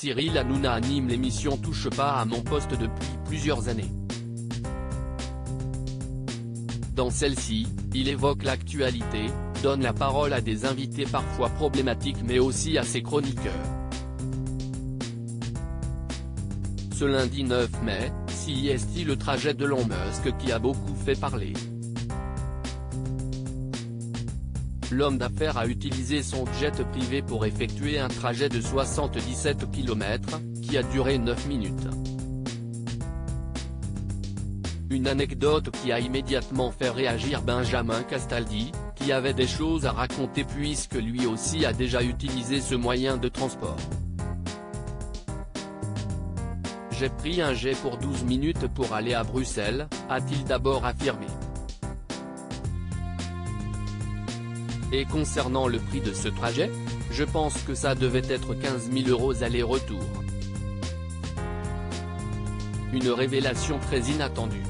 Cyril Hanouna anime l'émission Touche pas à mon poste depuis plusieurs années. Dans celle-ci, il évoque l'actualité, donne la parole à des invités parfois problématiques mais aussi à ses chroniqueurs. Ce lundi 9 mai, CIST le trajet d'Elon Musk qui a beaucoup fait parler. L'homme d'affaires a utilisé son jet privé pour effectuer un trajet de 77 km, qui a duré 9 minutes. Une anecdote qui a immédiatement fait réagir Benjamin Castaldi, qui avait des choses à raconter puisque lui aussi a déjà utilisé ce moyen de transport. J'ai pris un jet pour 12 minutes pour aller à Bruxelles, a-t-il d'abord affirmé. Et concernant le prix de ce trajet, je pense que ça devait être 15 000 € aller-retour. Une révélation très inattendue.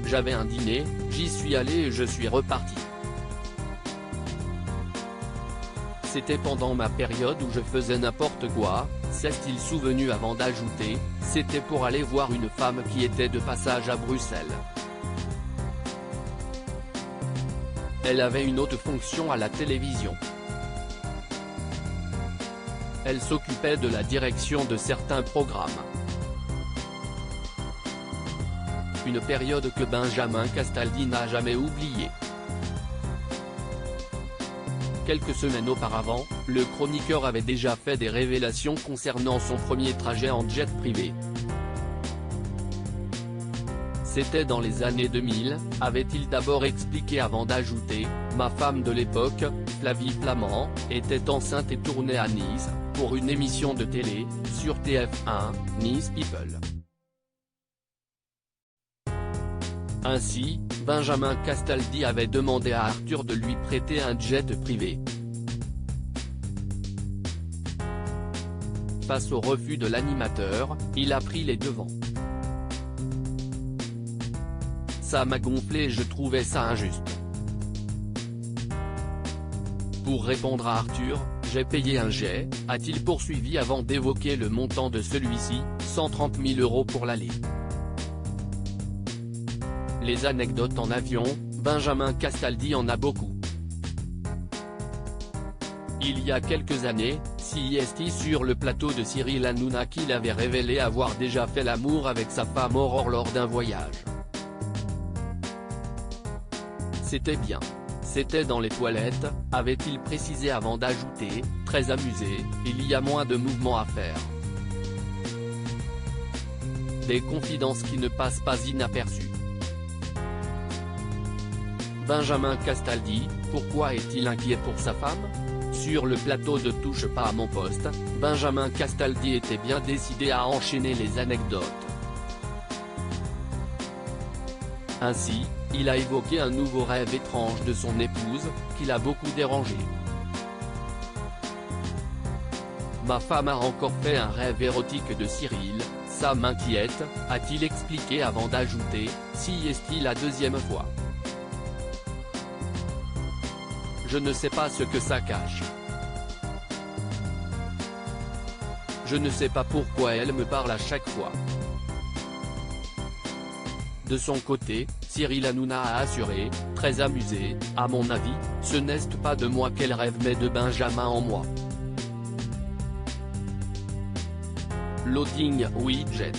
J'avais un dîner, j'y suis allé et je suis reparti. C'était pendant ma période où je faisais n'importe quoi, s'est-il souvenu avant d'ajouter, c'était pour aller voir une femme qui était de passage à Bruxelles. Elle avait une haute fonction à la télévision. Elle s'occupait de la direction de certains programmes. Une période que Benjamin Castaldi n'a jamais oubliée. Quelques semaines auparavant, le chroniqueur avait déjà fait des révélations concernant son premier trajet en jet privé. C'était dans les années 2000, avait-il d'abord expliqué avant d'ajouter, ma femme de l'époque, Flavie Flament, était enceinte et tournait à Nice, pour une émission de télé, sur TF1, Nice People. Ainsi, Benjamin Castaldi avait demandé à Arthur de lui prêter un jet privé. Face au refus de l'animateur, il a pris les devants. Ça m'a gonflé et je trouvais ça injuste. Pour répondre à Arthur, j'ai payé un jet, a-t-il poursuivi avant d'évoquer le montant de celui-ci, 130 000 € pour l'aller. Les anecdotes en avion, Benjamin Castaldi en a beaucoup. Il y a quelques années, CIST sur le plateau de Cyril Hanouna qu'il avait révélé avoir déjà fait l'amour avec sa femme Aurore lors d'un voyage. C'était bien. C'était dans les toilettes, avait-il précisé avant d'ajouter, très amusé, il y a moins de mouvements à faire. Des confidences qui ne passent pas inaperçues. Benjamin Castaldi, pourquoi est-il inquiet pour sa femme? Sur le plateau de Touche pas à mon poste, Benjamin Castaldi était bien décidé à enchaîner les anecdotes. Ainsi, il a évoqué un nouveau rêve étrange de son épouse, qui l'a beaucoup dérangé. Ma femme a encore fait un rêve érotique de Cyril, ça m'inquiète, a-t-il expliqué avant d'ajouter, si est-il la deuxième fois. Je ne sais pas ce que ça cache. Je ne sais pas pourquoi elle me parle à chaque fois. De son côté, Cyril Hanouna a assuré, très amusé, à mon avis, ce n'est pas de moi qu'elle rêve mais de Benjamin en moi. Loading widget.